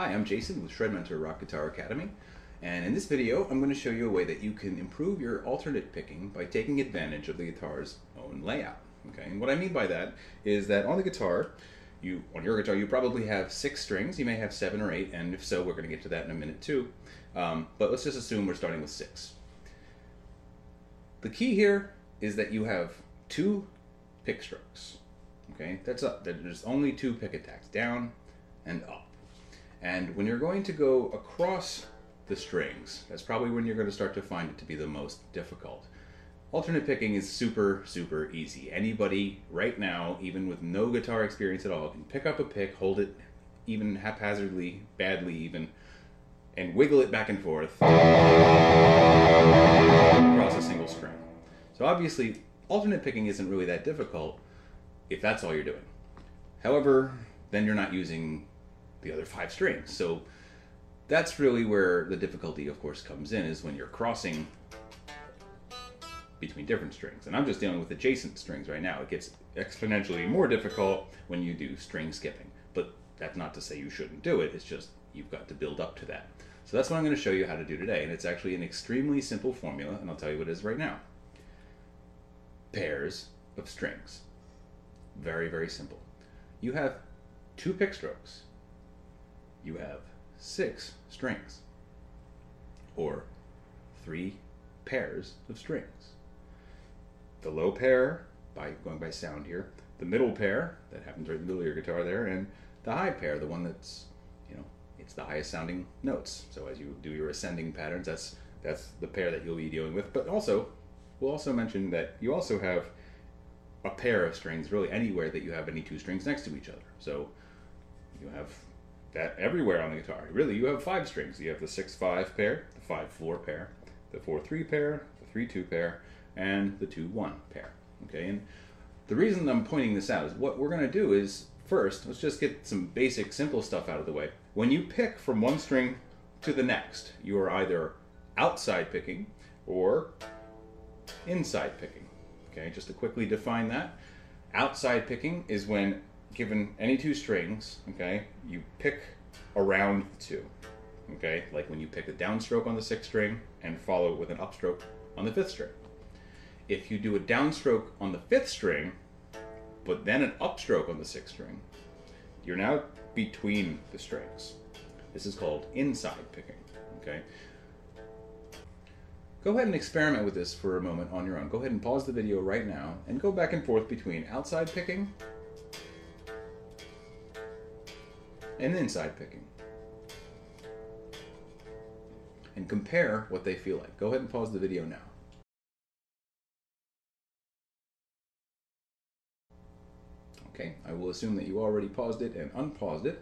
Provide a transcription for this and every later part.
Hi, I'm Jason with Shredmentor Rock Guitar Academy, and in this video I'm going to show you a way that you can improve your alternate picking by taking advantage of the guitar's own layout. Okay, and what I mean by that is that on the guitar, on your guitar you probably have 6 strings. You may have 7 or 8, and if so, we're going to get to that in a minute too. But let's just assume we're starting with 6. The key here is that you have 2 pick strokes. Okay, that's up. There's only 2 pick attacks, down and up. And when you're going to go across the strings, that's probably when you're going to start to find it to be the most difficult. Alternate picking is super easy. Anybody right now, even with no guitar experience at all, can pick up a pick, hold it even haphazardly, badly even, and wiggle it back and forth across a single string. So obviously, alternate picking isn't really that difficult if that's all you're doing. However, then you're not using the other 5 strings. So that's really where the difficulty, of course, comes in, is when you're crossing between different strings. And I'm just dealing with adjacent strings right now. It gets exponentially more difficult when you do string skipping. But that's not to say you shouldn't do it. It's just you've got to build up to that. So that's what I'm going to show you how to do today. And it's actually an extremely simple formula, and I'll tell you what it is right now. Pairs of strings. Very simple. You have 2 pick strokes. You have 6 strings, or 3 pairs of strings. The low pair, going by sound here, the middle pair, that happens right in the middle of your guitar there, and the high pair, the one that's, it's the highest sounding notes. So as you do your ascending patterns, that's the pair that you'll be dealing with. But also, we'll also mention that you also have a pair of strings really anywhere that you have any 2 strings next to each other. So you have that everywhere on the guitar. Really, you have 5 strings. You have the 6-5 pair, the 5-4 pair, the 4-3 pair, the 3-2 pair, and the 2-1 pair. Okay, and the reason I'm pointing this out is what we're going to do is, first, let's just get some basic, simple stuff out of the way. When you pick from one string to the next, you are either outside picking or inside picking. Okay, just to quickly define that, outside picking is when, given any 2 strings, okay, you pick around the 2, okay, like when you pick a downstroke on the 6th string and follow it with an upstroke on the 5th string. If you do a downstroke on the 5th string, but then an upstroke on the 6th string, you're now between the strings. This is called inside picking, okay? Go ahead and experiment with this for a moment on your own. Go ahead and pause the video right now and go back and forth between outside picking and inside picking, and compare what they feel like. Go ahead and pause the video now. Okay, I will assume that you already paused it and unpaused it.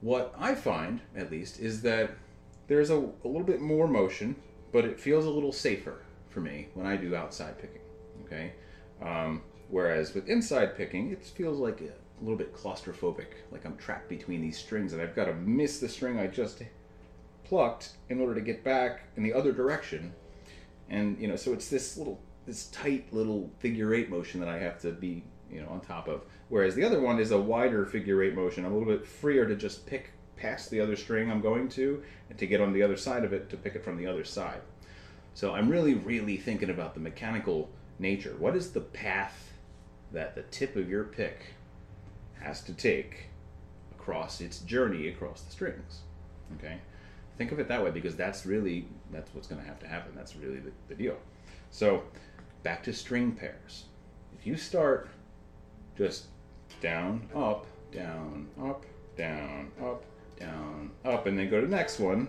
What I find, at least, is that there's a little bit more motion, but it feels a little safer for me when I do outside picking, okay? Whereas with inside picking, it feels like a little bit claustrophobic, like I'm trapped between these strings and I've got to miss the string I just plucked in order to get back in the other direction. And, so it's this tight little figure 8 motion that I have to be, on top of. Whereas the other one is a wider figure 8 motion. I'm a little bit freer to just pick past the other string I'm going to, and to get on the other side of it to pick it from the other side. So I'm really thinking about the mechanical nature. What is the path that the tip of your pick has to take across its journey across the strings? Okay, think of it that way, because that's what's going to have to happen. That's really the deal. So back to string pairs. If you start just down, up, down, up, down, up, down, up, and then go to the next one,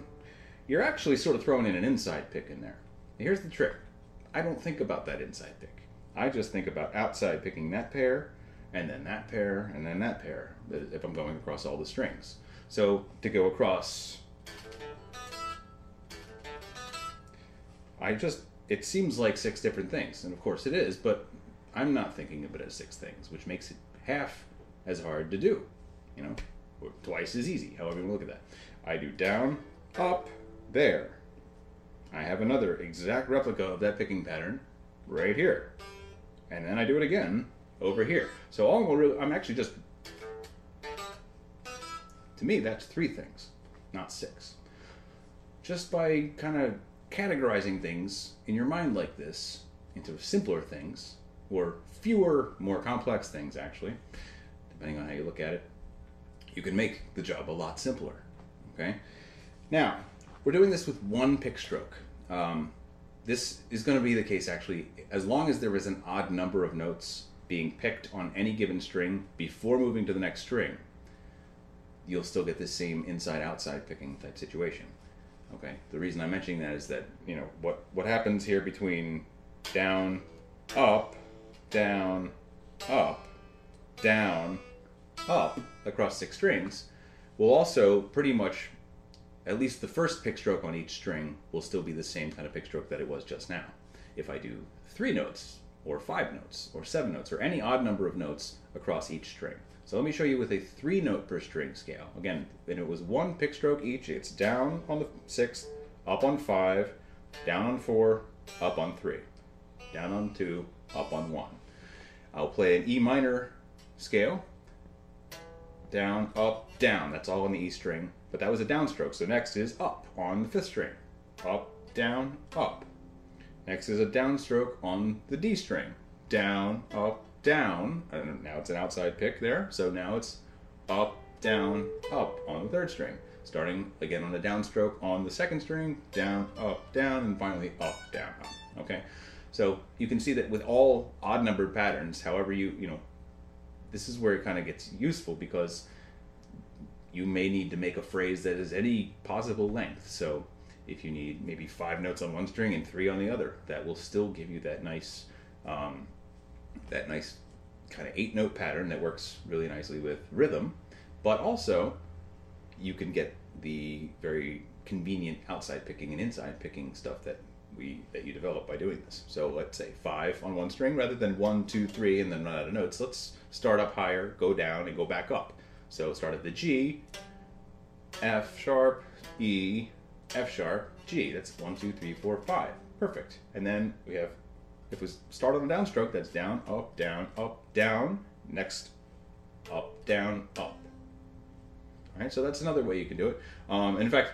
you're actually sort of throwing in an inside pick in there. Here's the trick. I don't think about that inside pick. I just think about outside picking that pair, and then that pair, and then that pair, if I'm going across all the strings. So to go across, it seems like 6 different things, and of course it is, but I'm not thinking of it as 6 things, which makes it half as hard to do, or twice as easy, however you look at that. I do down, up, there. I have another exact replica of that picking pattern right here. And then I do it again over here. So I'm actually just To me, that's 3 things, not 6. Just by kind of categorizing things in your mind like this into simpler things, or fewer, more complex things actually, depending on how you look at it, you can make the job a lot simpler. Okay? Now, we're doing this with 1 pick stroke. This is going to be the case actually as long as there is an odd number of notes being picked on any given string before moving to the next string. You'll still get this same inside-outside picking type situation. Okay, the reason I'm mentioning that is that, you know, what happens here between down, up, down, up, down, up across 6 strings will also pretty much, at least the first pick stroke on each string will still be the same kind of pick stroke that it was just now. If I do 3 notes, or 5 notes, or 7 notes, or any odd number of notes across each string. So let me show you with a 3 note per string scale. Again, when it was 1 pick stroke each, it's down on the 6th, up on 5, down on 4, up on 3, down on 2, up on 1. I'll play an E minor scale, down, up, down. That's all on the E string, but that was a downstroke. So next is up on the 5th string, up, down, up. Next is a downstroke on the D string, down, up, down, and now it's an outside pick there, so now it's up, down, up on the 3rd string. Starting again on a downstroke on the 2nd string, down, and finally up, down, up. Okay, so you can see that with all odd numbered patterns, however you know, this is where it kind of gets useful because you may need to make a phrase that is any possible length. So if you need maybe 5 notes on one string and 3 on the other, that will still give you that nice kind of 8-note pattern that works really nicely with rhythm, but also you can get the very convenient outside picking and inside picking stuff that you develop by doing this. So let's say 5 on one string rather than 1, 2, 3 and then run out of notes. Let's start up higher, go down, and go back up. So start at the G, F sharp, E, F sharp, G. That's 1, 2, 3, 4, 5. Perfect. And then we have, if we start on a downstroke, that's down, up, down. Next, up, down, up. All right, so that's another way you can do it. And in fact,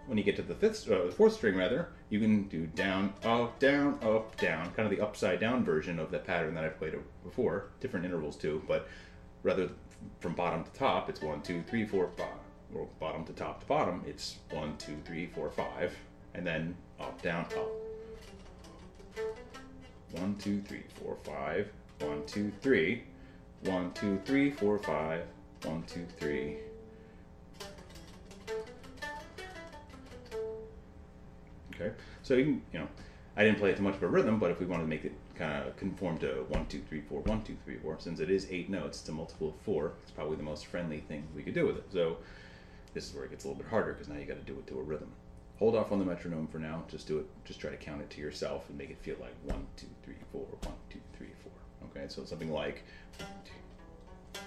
when you get to the 4th string rather, you can do down, up, down, kind of the upside down version of that pattern that I played before. Different intervals too, but rather from bottom to top, it's 1, 2, 3, 4, 5. Or bottom to bottom, it's 1, 2, 3, 4, 5, and then up, down, up. 1, 2, 3, 4, 5, 1, 2, 3, 1, 2, 3, 4, 5, 1, 2, 3. Okay, so you can, you know, I didn't play it too much of a rhythm, but if we want to make it kind of conform to 1, 2, 3, 4, 1, 2, 3, 4, since it is 8 notes, it's a multiple of 4, it's probably the most friendly thing we could do with it. So this is where it gets a little bit harder because now you got to do it to a rhythm. Hold off on the metronome for now. Just do it. Just try to count it to yourself and make it feel like 1, 2, 3, 4, 1, 2, 3, 4. Okay, so something like 1, 2.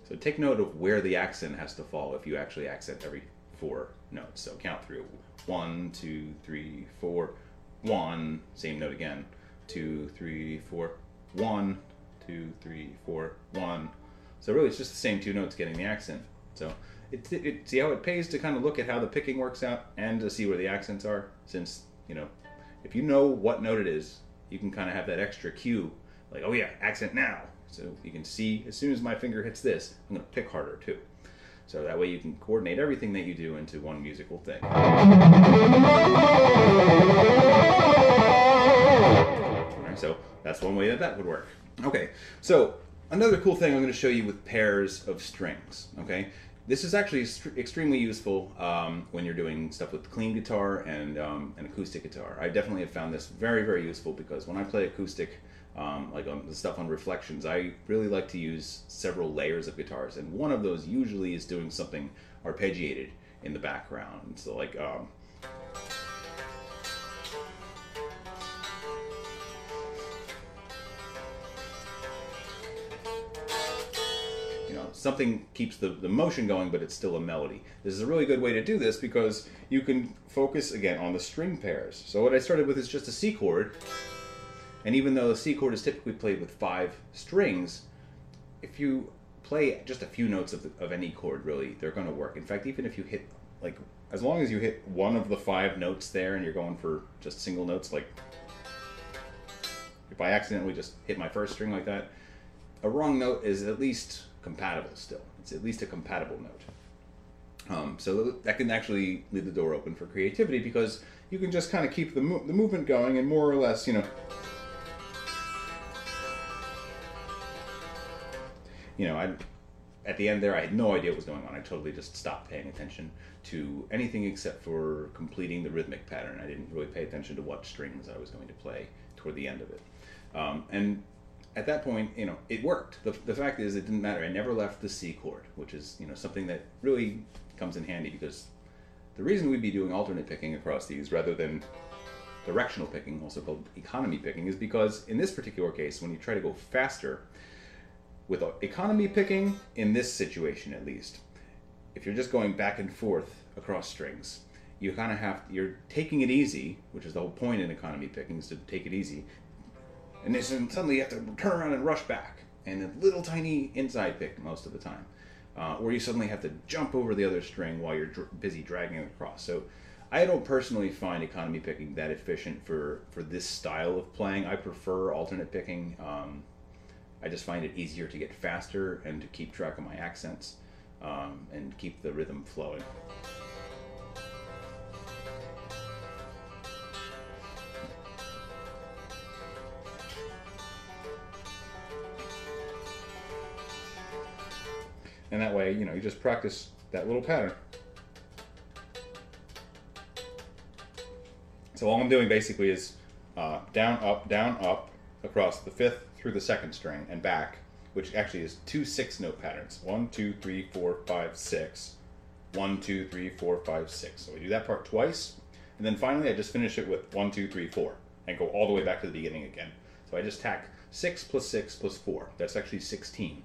So take note of where the accent has to fall if you actually accent every 4 notes. So count through 1, 2, 3, 4, 1. Same note again. 2, 3, 4, 1, 2, 3, 4, 1. So really, it's just the same 2 notes getting the accent. So see how it pays to kind of look at how the picking works out and to see where the accents are. Since, you know, if you know what note it is, you can kind of have that extra cue, like, oh yeah, accent now. So you can see as soon as my finger hits this, I'm going to pick harder too. So that way you can coordinate everything that you do into one musical thing. All right, so that's one way that would work. Okay, so another cool thing I'm going to show you with pairs of strings, okay? This is actually extremely useful when you're doing stuff with clean guitar and an acoustic guitar. I definitely have found this very, very useful because when I play acoustic, like on the stuff on Reflections, I really like to use several layers of guitars, and one of those usually is doing something arpeggiated in the background. So like, something keeps the motion going, but it's still a melody. This is a really good way to do this because you can focus, again, on the string pairs. So what I started with is just a C chord, and even though the C chord is typically played with 5 strings, if you play just a few notes of any chord, really, they're going to work. In fact, even if you hit, like, as long as you hit one of the 5 notes there and you're going for just single notes, like if I accidentally just hit my first string like that, a wrong note is at least compatible still. It's at least a compatible note. So that can actually leave the door open for creativity, because you can just kind of keep the movement going and more or less, at the end there, I had no idea what was going on. I totally just stopped paying attention to anything except for completing the rhythmic pattern. I didn't really pay attention to what strings I was going to play toward the end of it. And at that point, it worked. The fact is, it didn't matter. I never left the C chord, which is, something that really comes in handy, because the reason we'd be doing alternate picking across these rather than directional picking, also called economy picking, is because in this particular case, when you try to go faster, with economy picking, in this situation at least, if you're just going back and forth across strings, you kind of you're taking it easy, which is the whole point in economy picking, is to take it easy. And then suddenly you have to turn around and rush back, and a little tiny inside pick most of the time. Or you suddenly have to jump over the other string while you're busy dragging it across. So I don't personally find economy picking that efficient for this style of playing. I prefer alternate picking. I just find it easier to get faster and to keep track of my accents and keep the rhythm flowing. And that way, you just practice that little pattern. So all I'm doing basically is down, up, across the 5th through the 2nd string and back, which actually is 2 6-note patterns. 1, 2, 3, 4, 5, 6. 1, 2, 3, 4, 5, 6. So we do that part twice, and then finally I just finish it with 1, 2, 3, 4, and go all the way back to the beginning again. So I just tack 6 plus 6 plus 4. That's actually 16.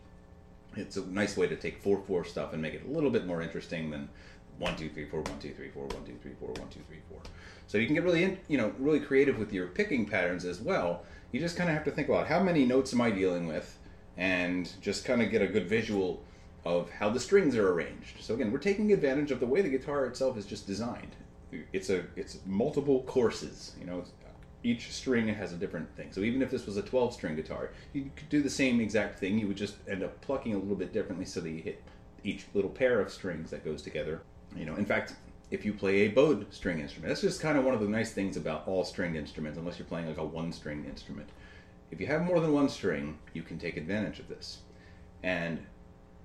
It's a nice way to take 4/4 stuff and make it a little bit more interesting than 1, 2, 3, 4, 1, 2, 3, 4, 1, 2, 3, 4, 1, 2, 3, 4. So you can get really, really creative with your picking patterns as well. You just kind of have to think about how many notes am I dealing with, and just kind of get a good visual of how the strings are arranged. So again, we're taking advantage of the way the guitar itself is just designed. It's multiple courses. Each string has a different thing. So even if this was a 12-string guitar, you could do the same exact thing. You would just end up plucking a little bit differently so that you hit each little pair of strings that goes together. In fact, if you play a bowed string instrument, that's just kind of one of the nice things about all stringed instruments, unless you're playing like a 1-string instrument. If you have more than one string, you can take advantage of this. And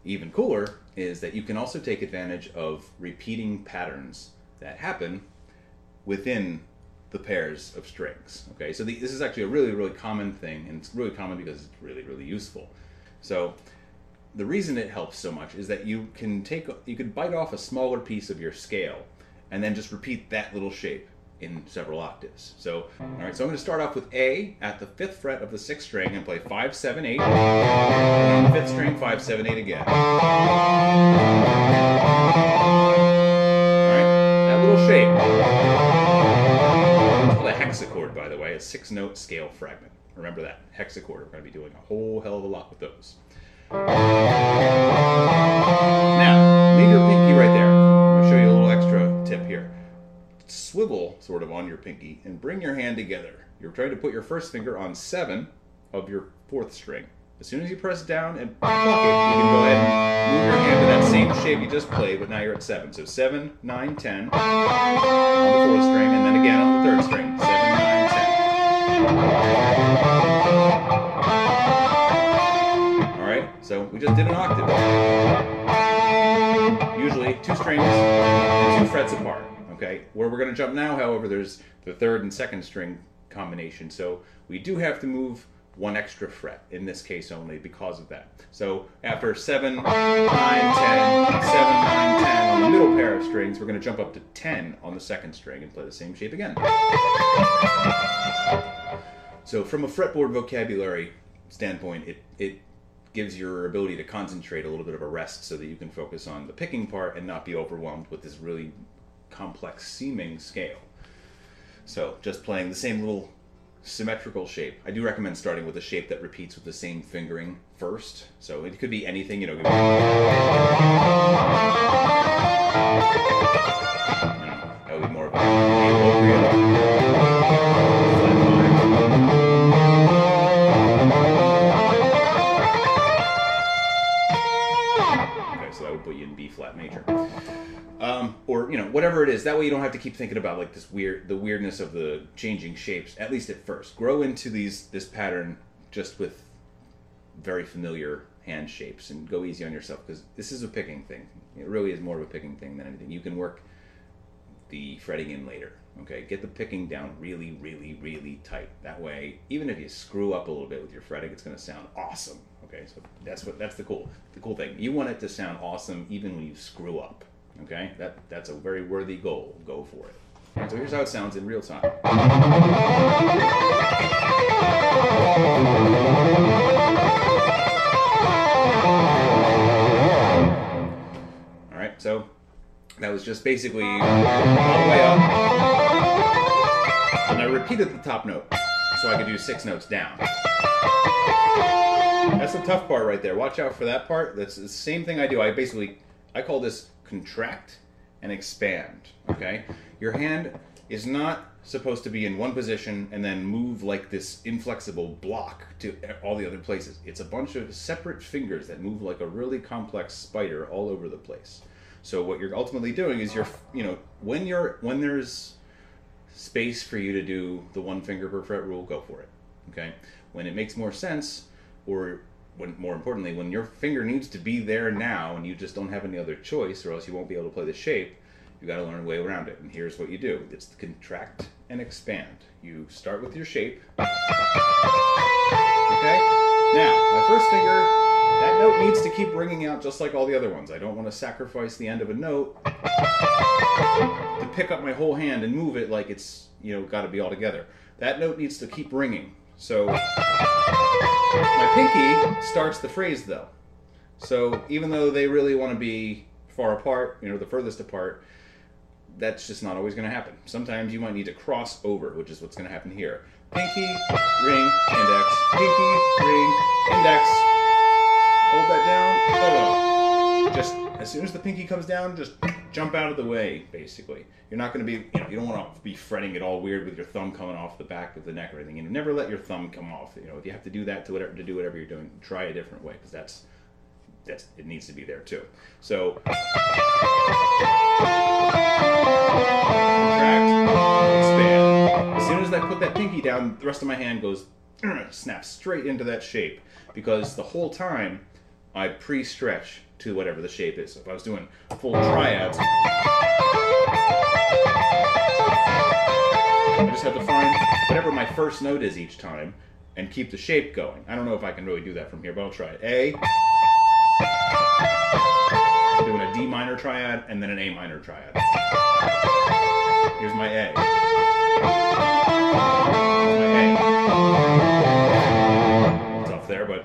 even cooler is that you can also take advantage of repeating patterns that happen within the pairs of strings. Okay, so this is actually a really, really common thing, and it's really common because it's really, really useful. So the reason it helps so much is that you can bite off a smaller piece of your scale and then just repeat that little shape in several octaves. So, all right, so I'm going to start off with A at the 5th fret of the 6th string and play 5, 7, 8. And on the 5th string, 5, 7, 8 again. All right, that little shape. Hexachord, by the way, a 6-note scale fragment. Remember that, hexachord. We're going to be doing a whole hell of a lot with those. Now, leave your pinky right there. I'm going to show you a little extra tip here. Swivel sort of on your pinky and bring your hand together. You're trying to put your first finger on 7 of your 4th string. As soon as you press down and pluck it, you can go ahead and move your hand to that same shape you just played, but now you're at 7. So 7, 9, 10 on the 4th string, and then again on the 3rd string. 7, 9, 10. Alright, so we just did an octave. Usually 2 strings and 2 frets apart. Okay, where we're going to jump now, however, there's the 3rd and 2nd string combination. So we do have to move 1 extra fret, in this case only, because of that. So after 7, 9, 10, 7, 9, 10 on the middle pair of strings, we're going to jump up to 10 on the 2nd string and play the same shape again. So from a fretboard vocabulary standpoint, it gives your ability to concentrate a little bit of a rest so that you can focus on the picking part and not be overwhelmed with this really complex seeming scale. So just playing the same little symmetrical shape, I do recommend starting with a shape that repeats with the same fingering first. So it could be anything, you know. That would be more of okay, so that would put you in B flat major. Or, you know, whatever it is. That way you don't have to keep thinking about like the weirdness of the changing shapes, at least at first. Grow into this pattern just with very familiar hand shapes, and go easy on yourself, because this is a picking thing. It really is more of a picking thing than anything. You can work the fretting in later. Okay, get the picking down really, really, really tight. That way, even if you screw up a little bit with your fretting, it's going to sound awesome. Okay, so that's the cool thing. You want it to sound awesome even when you screw up. Okay, that's a very worthy goal. Go for it. And so here's how it sounds in real time. All right, so that was just basically all the way up, and I repeated the top note so I could do 6 notes down. That's the tough part right there. Watch out for that part. That's the same thing I do. I call this contract and expand. Okay, your hand is not supposed to be in one position and then move like this inflexible block to all the other places. It's a bunch of separate fingers that move like a really complex spider all over the place. So what you're ultimately doing is when there's space for you to do the 1 finger per fret rule, go for it. Okay, when it makes more sense, or more importantly, when your finger needs to be there now and you just don't have any other choice, or else you won't be able to play the shape, you got to learn a way around it. And here's what you do. It's the contract and expand. You start with your shape. Okay? Now, my first finger, that note needs to keep ringing out just like all the other ones. I don't want to sacrifice the end of a note to pick up my whole hand and move it like it's, got to be all together. That note needs to keep ringing. So my pinky starts the phrase though. So even though they really want to be far apart, the furthest apart, that's just not always going to happen. Sometimes you might need to cross over, which is what's going to happen here. Pinky, ring, index, pinky, ring, index. Hold that down. Oh. Just as soon as the pinky comes down, just jump out of the way, basically. You're not going to be, you don't want to be fretting it all weird with your thumb coming off the back of the neck or anything. Never let your thumb come off. If you have to do that to do whatever you're doing, try a different way, because that's it needs to be there too. So contract, expand. As soon as I put that pinky down, the rest of my hand goes snaps straight into that shape, because the whole time I pre-stretch to whatever the shape is. So if I was doing full triads, I just have to find whatever my first note is each time and keep the shape going. I don't know if I can really do that from here, but I'll try it. A. I'm doing a D minor triad and then an A minor triad. Here's my A. Here's my A. Tough there, but...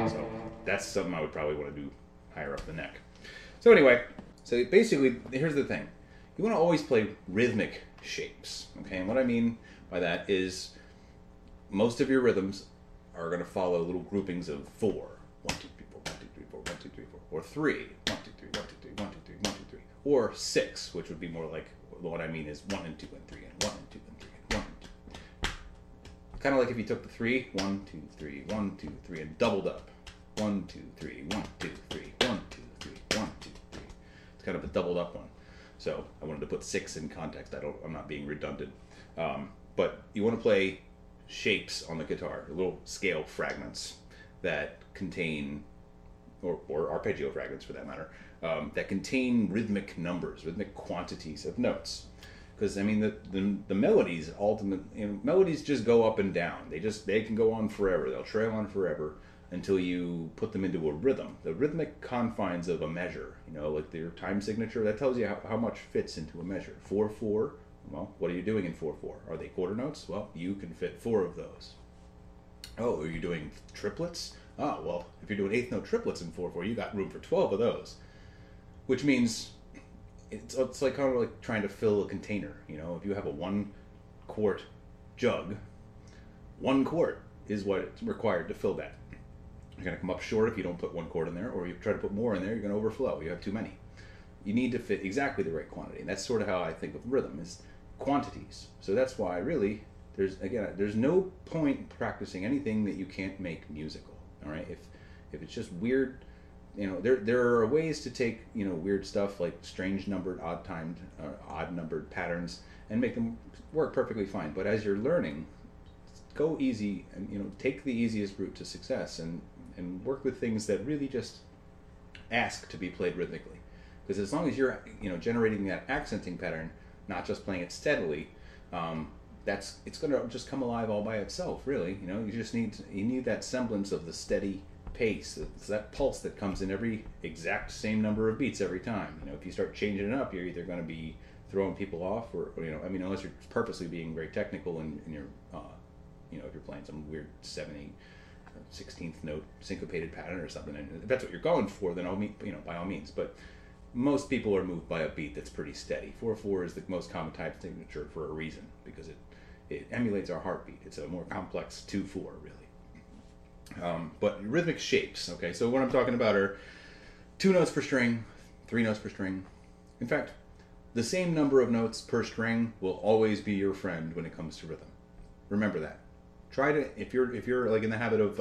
So that's something I would probably want to do higher up the neck. So anyway, so basically, here's the thing. You want to always play rhythmic shapes, okay? And what I mean by that is most of your rhythms are going to follow little groupings of 4. 1, 2, 3, 4, 1, 2, 3, 4, 1, 2, 3, 4. Or 3. 1, 2, 3, 1, 2, 3, 1, 2, 3, 1, 2, 3. Or 6, which would be more like, what I mean is 1 and 2 and 3 and 1 and 2 and 3 and 1 and 2. Kind of like if you took the 3, 1, 2, 3, 1, 2, 3, and doubled up. 1, 2, 3, 1, 2, 3, 1, 2, 3, 1, 2, 3. It's kind of a doubled up one. So I wanted to put 6 in context. I'm not being redundant. But you want to play shapes on the guitar, little scale fragments that contain, or arpeggio fragments for that matter, that contain rhythmic numbers, rhythmic quantities of notes. Because I mean, the melodies melodies just go up and down. They can go on forever. They'll trail on forever until you put them into a rhythm. The rhythmic confines of a measure, like their time signature, that tells you how much fits into a measure. 4/4. Well, what are you doing in 4/4? Are they quarter notes? Well, you can fit 4 of those. Oh, are you doing triplets? Oh, well, if you're doing 8th note triplets in 4/4, you got room for 12 of those. Which means it's like kind of like trying to fill a container. You know, if you have a 1-quart jug, 1 quart is what it's required to fill that. You're going to come up short if you don't put 1 quart in there, or you try to put more in there, you're going to overflow. You have too many. You need to fit exactly the right quantity, and that's sort of how I think of rhythm, is quantities. So that's why really there's no point practicing anything that you can't make musical. All right, if it's just weird, you know, there are ways to take, you know, weird stuff like strange numbered, odd numbered patterns and make them work perfectly fine. But as you're learning, go easy and, you know, take the easiest route to success and work with things that really just ask to be played rhythmically. Because as long as you're, you know, generating that accenting pattern, not just playing it steadily, it's going to just come alive all by itself. Really, you know, you need that semblance of the steady pace. It's that pulse that comes in every exact same number of beats every time. You know, if you start changing it up, you're either going to be throwing people off, or you know, I mean, unless you're purposely being very technical in your, you know, if you're playing some weird 7/8, 16th note syncopated pattern or something, and if that's what you're going for, then you know, by all means. But most people are moved by a beat that's pretty steady. 4/4 is the most common type signature for a reason, because it emulates our heartbeat. It's a more complex 2/4, really. But rhythmic shapes, okay, so what I'm talking about are 2 notes per string, 3 notes per string. In fact, the same number of notes per string will always be your friend when it comes to rhythm. Remember that. Try to, if you're like in the habit of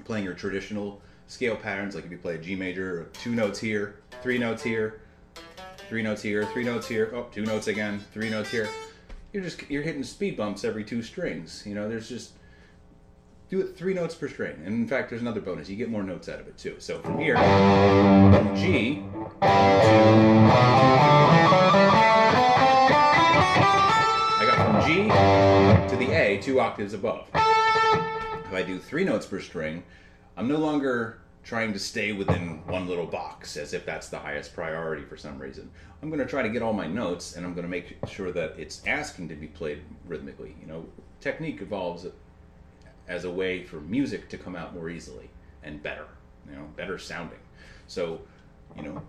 playing your traditional scale patterns, like if you play a G major, 2 notes here, 3 notes here, 3 notes here, 3 notes here, oh, 2 notes again, 3 notes here. You're hitting speed bumps every 2 strings. You know, do it 3 notes per string. And in fact, there's another bonus. You get more notes out of it too. So from here, from G to, I got from G to the A 2 octaves above. If I do 3 notes per string, I'm no longer trying to stay within one little box as if that's the highest priority for some reason. I'm going to try to get all my notes, and I'm going to make sure that it's asking to be played rhythmically. You know, technique evolves as a way for music to come out more easily and better, you know, better sounding. So, you know,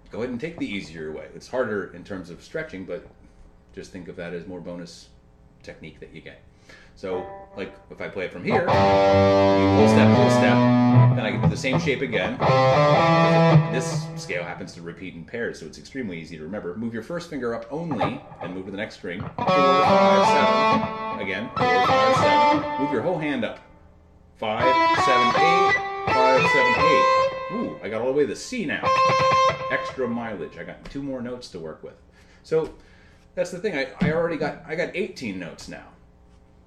go ahead and take the easier way. It's harder in terms of stretching, but just think of that as more bonus technique that you get. So, like, if I play it from here, full step, then I can do the same shape again. This scale happens to repeat in pairs, so it's extremely easy to remember. Move your first finger up only, and move to the next string. 4, 5, 7. Again, 4, 5, 7. Move your whole hand up. 5, 7, 8. 5, 7, 8. Ooh, I got all the way to the C now. Extra mileage. I got 2 more notes to work with. So, that's the thing. I got 18 notes now.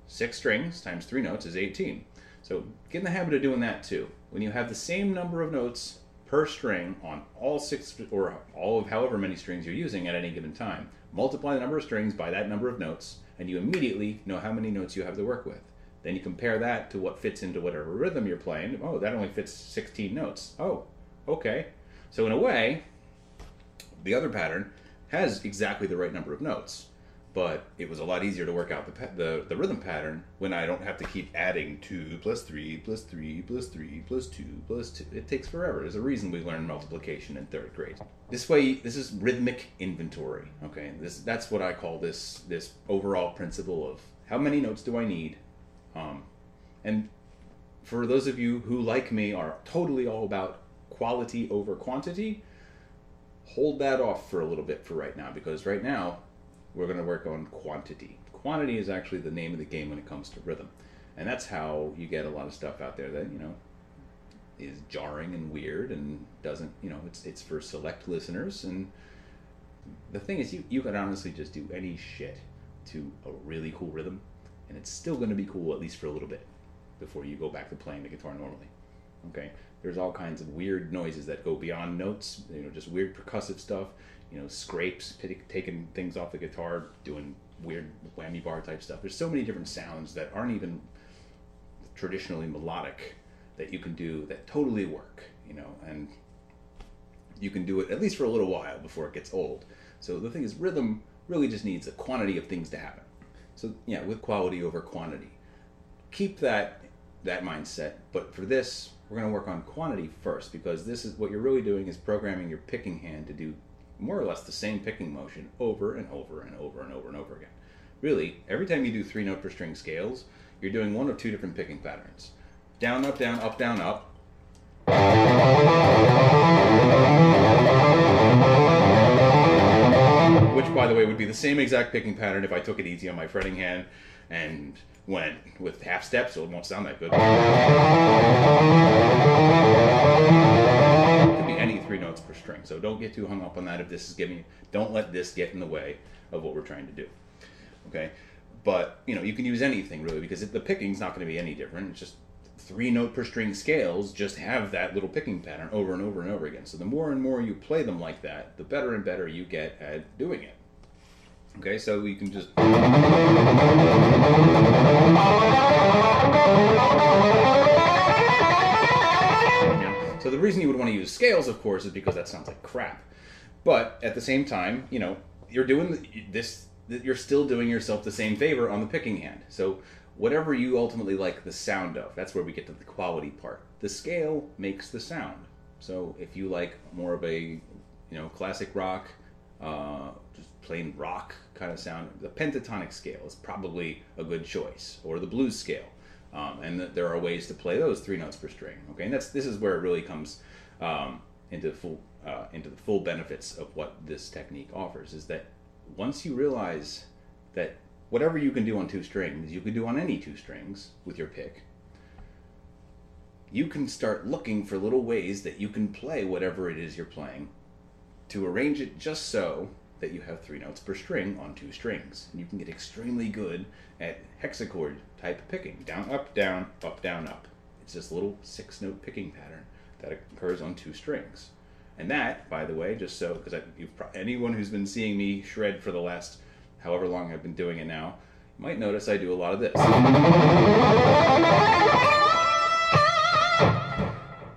6 strings times 3 notes is 18. So get in the habit of doing that too. When you have the same number of notes per string on all 6 or all of however many strings you're using at any given time, multiply the number of strings by that number of notes, and you immediately know how many notes you have to work with. Then you compare that to what fits into whatever rhythm you're playing. Oh, that only fits 16 notes. Oh, okay. So in a way, the other pattern has exactly the right number of notes. But it was a lot easier to work out the rhythm pattern when I don't have to keep adding 2 plus 3 plus 3 plus 3 plus 2 plus 2. It takes forever. There's a reason we learn multiplication in 3rd grade. This way, this is rhythmic inventory. Okay, that's what I call this overall principle of how many notes do I need. And for those of you who, like me, are totally all about quality over quantity, hold that off for a little bit for right now, because right now, we're going to work on quantity. Quantity is actually the name of the game when it comes to rhythm. And that's how you get a lot of stuff out there that, you know, is jarring and weird and doesn't, you know, it's for select listeners. And the thing is, you can honestly just do any shit to a really cool rhythm, and it's still going to be cool, at least for a little bit, before you go back to playing the guitar normally. Okay? There's all kinds of weird noises that go beyond notes, you know, just weird percussive stuff. You know, scrapes, taking things off the guitar, doing weird whammy bar type stuff. There's so many different sounds that aren't even traditionally melodic that you can do that totally work, you know, and you can do it at least for a little while before it gets old. So the thing is, rhythm really just needs a quantity of things to happen. So yeah, with quality over quantity. Keep that mindset, but for this, we're going to work on quantity first, because this is what you're really doing is programming your picking hand to do more or less the same picking motion over and over and over and over and over again. Really, every time you do 3-note per string scales, you're doing one of two different picking patterns. Down, up, down, up, down, up. Which, by the way, would be the same exact picking pattern if I took it easy on my fretting hand and went with half steps, so it won't sound that good. It could be any 3 notes per string, so don't get too hung up on that. If this is giving you, don't let this get in the way of what we're trying to do. Okay, but you know, you can use anything really, because the picking's not going to be any different. It's just 3-note per string scales just have that little picking pattern over and over and over again. So the more and more you play them like that, the better and better you get at doing it. Okay, so you can just... So the reason you would want to use scales, of course, is because that sounds like crap. But at the same time, you know, you're doing this, you're still doing yourself the same favor on the picking hand. So whatever you ultimately like the sound of, that's where we get to the quality part. The scale makes the sound. So if you like more of a, you know, classic rock, just plain rock kind of sound, the pentatonic scale is probably a good choice, or the blues scale. And there are ways to play those 3 notes per string. Okay, and this is where it really comes into the full benefits of what this technique offers. Is that once you realize that whatever you can do on 2 strings, you can do on any 2 strings with your pick, you can start looking for little ways that you can play whatever it is you're playing to arrange it just so that you have 3 notes per string on 2 strings. And you can get extremely good at hexachord type picking. Down, up, down, up, down, up. It's this little 6-note picking pattern that occurs on 2 strings. And that, by the way, just so, because anyone who's been seeing me shred for the last however long I've been doing it now, you might notice I do a lot of this.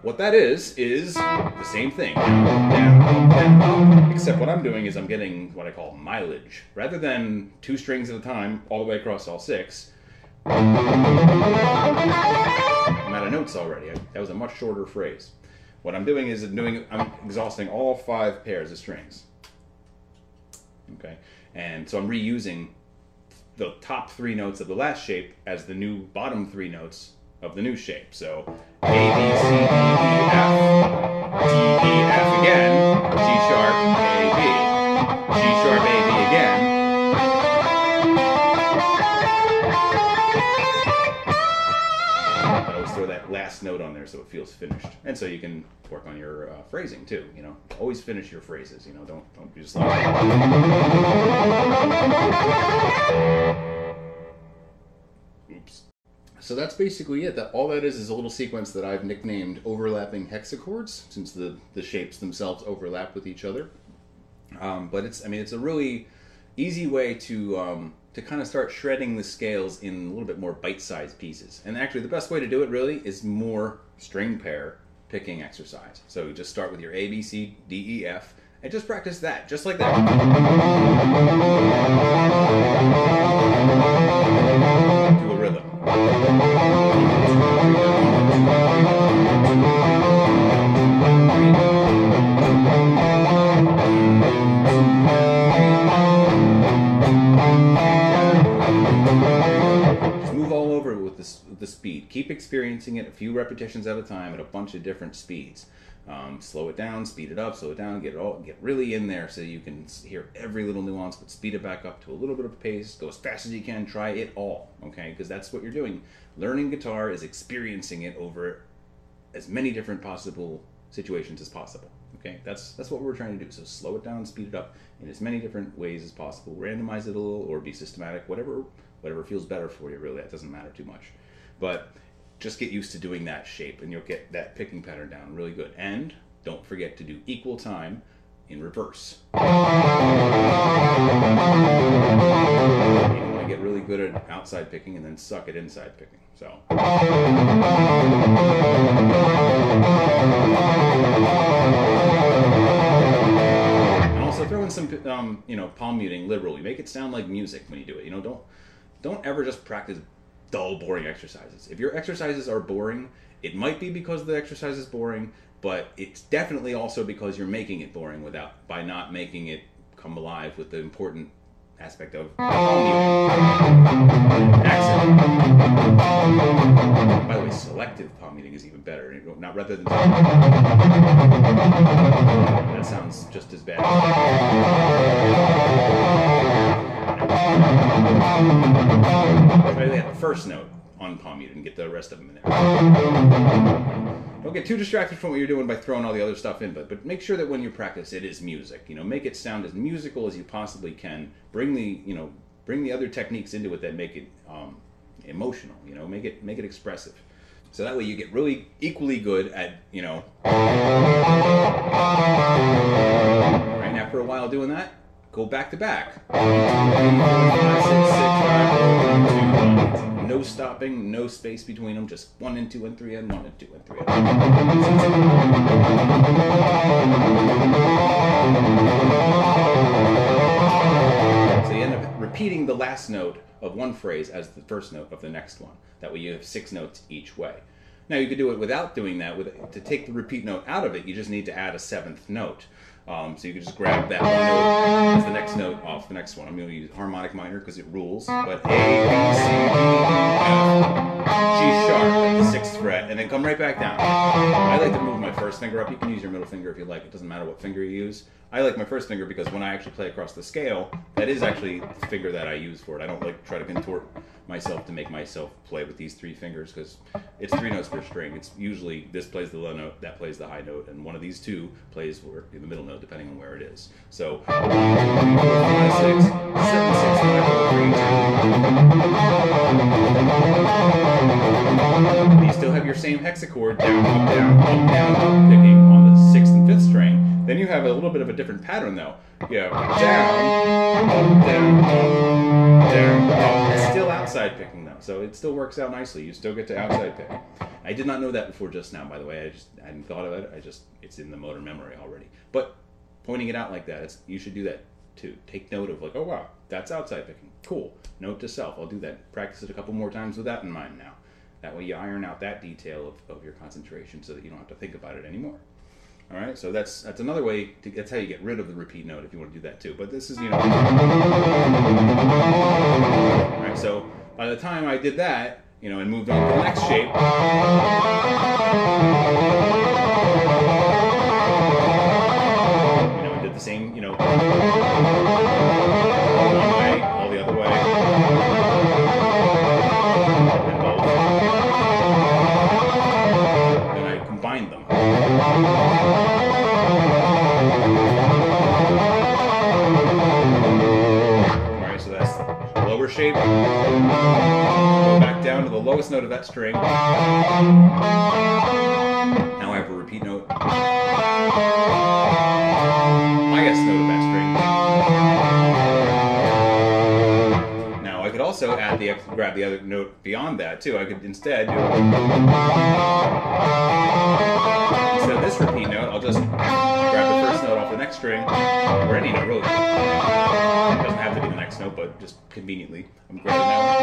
What that is the same thing. Down, down, up. Except what I'm doing is I'm getting what I call mileage. Rather than 2 strings at a time, all the way across all 6, I'm out of notes already. That was a much shorter phrase. What I'm doing is I'm exhausting all 5 pairs of strings. Okay, and so I'm reusing the top 3 notes of the last shape as the new bottom 3 notes of the new shape. So A, B, C, D, E, F, D, E, F again, G sharp, A, B, G sharp, A, B again. I always throw that last note on there so it feels finished, and so you can work on your phrasing too. You know, always finish your phrases. You know, don't be just like. Oops. So that's basically it. All that is a little sequence that I've nicknamed overlapping hexachords, since the shapes themselves overlap with each other. But it's a really easy way to kind of start shredding the scales in a little bit more bite-sized pieces. And actually, the best way to do it really is more string pair picking exercise. So you just start with your A, B, C, D, E, F, and just practice that, just like that. Do a rhythm. Just move all over with the speed. Keep experiencing it a few repetitions at a time at a bunch of different speeds. Slow it down, speed it up, slow it down, get really in there so you can hear every little nuance, but speed it back up to a little bit of pace, go as fast as you can, try it all, okay? Because that's what you're doing. Learning guitar is experiencing it over as many different possible situations as possible, okay? That's what we're trying to do. So slow it down, speed it up in as many different ways as possible. Randomize it a little or be systematic, whatever feels better for you, really. That doesn't matter too much. But just get used to doing that shape and you'll get that picking pattern down really good. And don't forget to do equal time in reverse. You want to get really good at outside picking and then suck at inside picking. So. And also throw in some palm muting liberally. Make it sound like music when you do it. You know, don't ever just practice dull, boring exercises. If your exercises are boring, it might be because the exercise is boring, but it's definitely also because you're making it boring by not making it come alive with the important aspect of palm muting. Accent. By the way, selective palm muting is even better. Not rather than that sounds just as bad. Try to hit the first note on palm muted and get the rest of them in there. Don't get too distracted from what you're doing by throwing all the other stuff in, but make sure that when you practice, it is music. You know, make it sound as musical as you possibly can. Bring the other techniques into it that make it emotional. You know, make it expressive. So that way you get really equally good at, you know. Right, and after a while doing that, go back to back. 1, 2, 3, 4, 5, 6, 6, 5, 4, 3, 2, 1. No stopping, no space between them, just 1 and 2 and 3 and 1 and 2 and 3 and 1. So you end up repeating the last note of one phrase as the first note of the next one. That way you have 6 notes each way. Now you could do it without doing that. To take the repeat note out of it, you just need to add a 7th note. So you can just grab that one note as the next note off the next one. I'm going to use harmonic minor because it rules. But A, B, C, D, E, F, G sharp, 6th fret, and then come right back down. I like to move my first finger up. You can use your middle finger if you like. It doesn't matter what finger you use. I like my first finger because when I actually play across the scale, that is actually the finger that I use for it. I don't like try to contort myself to make myself play with these 3 fingers because it's 3 notes per string. It's usually this plays the low note, that plays the high note, and one of these 2 plays in the middle note depending on where it is. So 1, 2, 3, 4, 5, 6, 7, 6, 5, 4, 3, 2. You still have your same hexachord down, up, down, up, down, up, picking on the 6th and 5th string. Then you have a little bit of a different pattern though. You have down, up, down, up, down, up. It's still outside picking though, so it still works out nicely. You still get to outside pick. I did not know that before just now, by the way. I hadn't thought of it. It's in the motor memory already. But pointing it out like that, you should do that too. Take note of like, oh wow, that's outside picking. Cool. Note to self. I'll do that. Practice it a couple more times with that in mind now. That way you iron out that detail of your concentration so that you don't have to think about it anymore. All right, so that's another way. That's how you get rid of the repeat note if you want to do that too. But this is, you know. All right, so by the time I did that, you know, and moved on to the next shape. You know, we did the same, you know, one way, all the other way. And both. Then I combined them. Alright, so that's the lower shape. Go back down to the lowest note of that string. Now I have a repeat note. Highest note of that string. Now I could also add grab the other note beyond that too. I could instead do instead of this repeat note, I'll just grab the first note off the next string, or any note really. It doesn't have to be the next note, but just conveniently, I'm grabbing that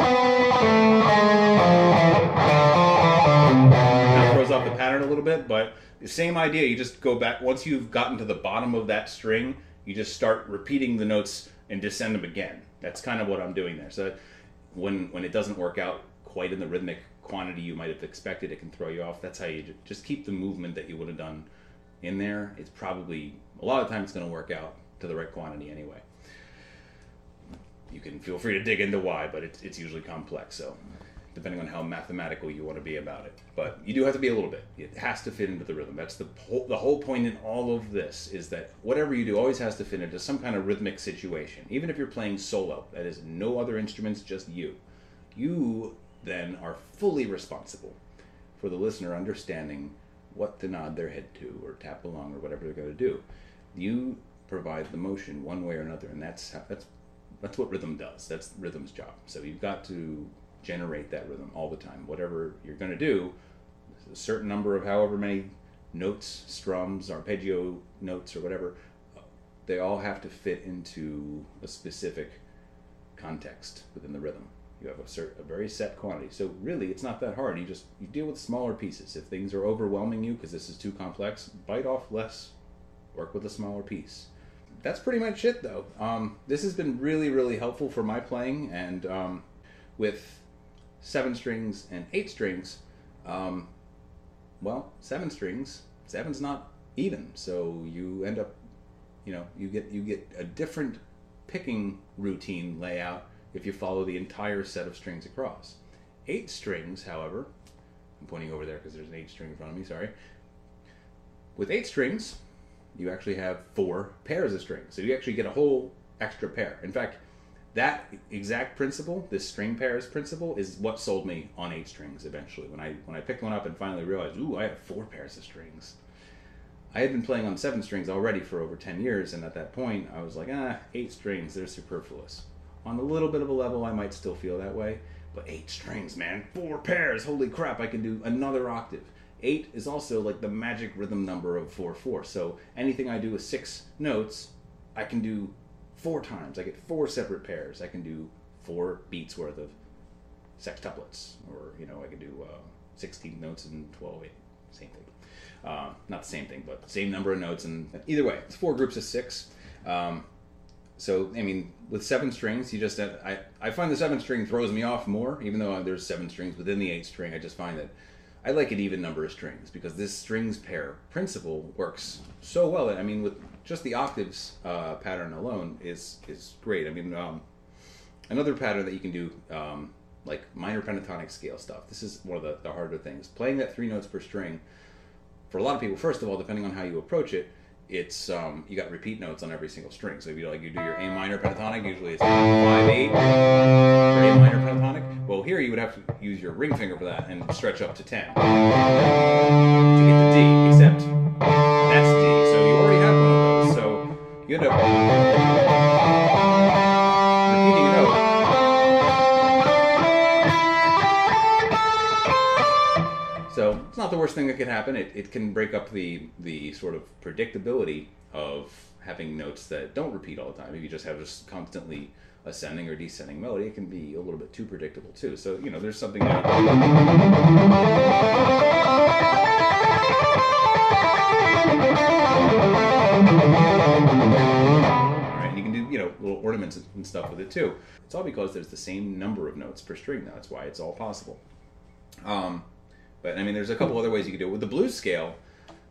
one. That throws off the pattern a little bit, but the same idea. You just go back, once you've gotten to the bottom of that string, you just start repeating the notes and descend them again. That's kind of what I'm doing there. So when it doesn't work out quite in the rhythmic quantity you might have expected, it can throw you off. That's how you just keep the movement that you would have done in there. It's probably, a lot of times it's going to work out to the right quantity anyway. You can feel free to dig into why, but it's usually complex, so depending on how mathematical you want to be about it. But you do have to be a little bit. It has to fit into the rhythm. That's the whole point in all of this, is that whatever you do always has to fit into some kind of rhythmic situation. Even if you're playing solo, that is no other instruments, just you. You then are fully responsible for the listener understanding what to nod their head to or tap along or whatever they're going to do. You provide the motion one way or another, and that's what rhythm does. That's rhythm's job. So you've got to generate that rhythm all the time. Whatever you're going to do, a certain number of however many notes, strums, arpeggio notes, or whatever, they all have to fit into a specific context within the rhythm. You have a very set quantity. So really, it's not that hard. You deal with smaller pieces. If things are overwhelming you because this is too complex, bite off less. Work with a smaller piece. That's pretty much it, though. This has been really, really helpful for my playing, and with 7 strings and 8 strings, well, 7 strings, 7's not even, so you end up, you get a different picking routine layout if you follow the entire set of strings across. 8 strings, however, I'm pointing over there because there's an 8 string in front of me, sorry. With 8 strings, you actually have 4 pairs of strings. So you actually get a whole extra pair. In fact, that exact principle, this string pairs principle, is what sold me on 8 strings eventually. When I picked one up and finally realized, ooh, I have 4 pairs of strings. I had been playing on 7 strings already for over 10 years, and at that point, I was like, 8 strings, they're superfluous. On a little bit of a level, I might still feel that way, but 8 strings, man, 4 pairs, holy crap, I can do another octave. 8 is also like the magic rhythm number of 4/4. So anything I do with 6 notes, I can do 4 times. I get 4 separate pairs. I can do 4 beats worth of sextuplets, or I can do 16 notes and 12/8. Same thing. Not the same thing, but the same number of notes. And either way, it's 4 groups of 6. So I mean, with 7 strings, you just I find the 7 string throws me off more, even though there's 7 strings within the 8 string. I just find that I like an even number of strings because this strings pair principle works so well. I mean, with just the octaves pattern alone is great. I mean, another pattern that you can do, like minor pentatonic scale stuff. This is one of the harder things. Playing that 3 notes per string, for a lot of people, first of all, depending on how you approach it, it's you got repeat notes on every single string. So if you do your A minor pentatonic, usually it's 5/8 or A minor pentatonic. Well, here you would have to use your ring finger for that and stretch up to 10 to get the D. Except that's D, so you already have one of those. So you end up repeating a note. So it's not the worst thing that could happen. It can break up the sort of predictability of having notes that don't repeat all the time. If you just have constantly ascending or descending melody, it can be a little bit too predictable too. So there's something there. Alright, and you can do little ornaments and stuff with it too. It's all because there's the same number of notes per string. That's why it's all possible. But I mean, there's a couple other ways you can do it. With the blues scale,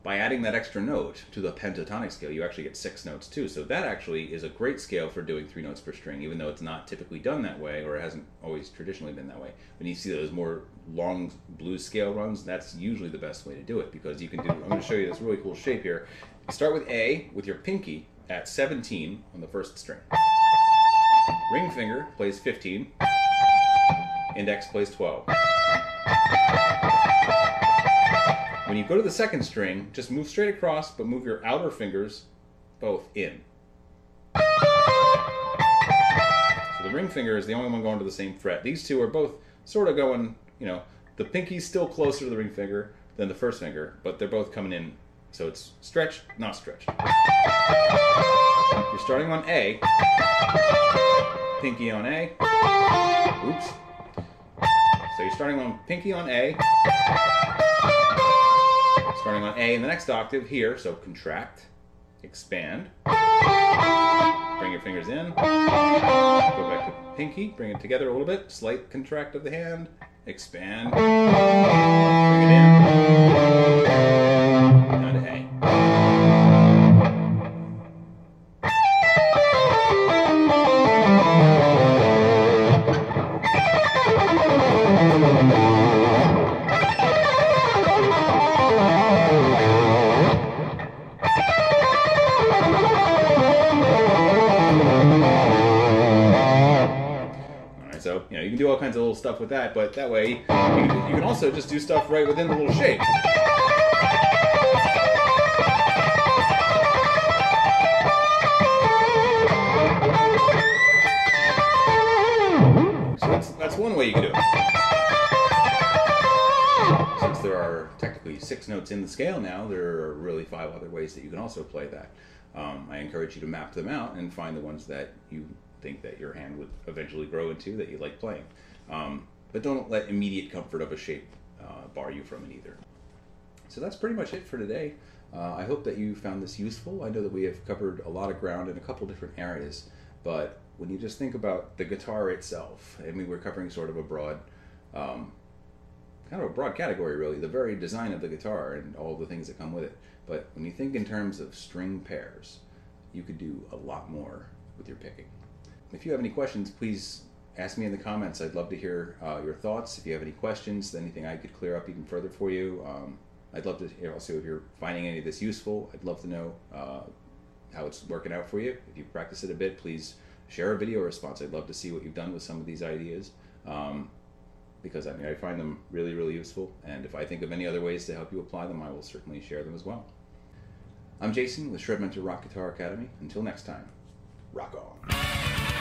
by adding that extra note to the pentatonic scale, you actually get 6 notes too. So that actually is a great scale for doing 3 notes per string, even though it's not typically done that way, or it hasn't always traditionally been that way. When you see those more long blues scale runs, that's usually the best way to do it, because you can do, I'm going to show you this really cool shape here. You start with A with your pinky at 17 on the first string. Ring finger plays 15. Index plays 12. When you go to the second string, just move straight across, but move your outer fingers both in. So the ring finger is the only one going to the same fret. These two are both sort of going, the pinky's still closer to the ring finger than the first finger, but they're both coming in. So it's stretched, not stretched. You're starting on A, pinky on A. Oops. So you're starting on pinky on A, starting on A in the next octave here, so contract, expand, bring your fingers in, go back to pinky, bring it together a little bit, slight contract of the hand, expand, bring it in, down to A. So, you can do all kinds of little stuff with that, but that way you can also just do stuff right within the little shape. So that's one way you can do it. Since there are technically 6 notes in the scale now, there are really 5 other ways that you can also play that. I encourage you to map them out and find the ones that you think that your hand would eventually grow into, that you like playing. But don't let immediate comfort of a shape bar you from it either. So that's pretty much it for today. I hope that you found this useful. I know that we have covered a lot of ground in a couple different areas, but when you just think about the guitar itself, and we were covering sort of a broad, kind of a broad category really, the very design of the guitar and all the things that come with it. But when you think in terms of string pairs, you could do a lot more with your picking. If you have any questions, please ask me in the comments. I'd love to hear your thoughts. If you have any questions, anything I could clear up even further for you. I'd love to hear also if you're finding any of this useful. I'd love to know how it's working out for you. If you practice it a bit, please share a video response. I'd love to see what you've done with some of these ideas, because I find them really, really useful. And if I think of any other ways to help you apply them, I will certainly share them as well. I'm Jason with Shred Mentor Rock Guitar Academy. Until next time, rock on.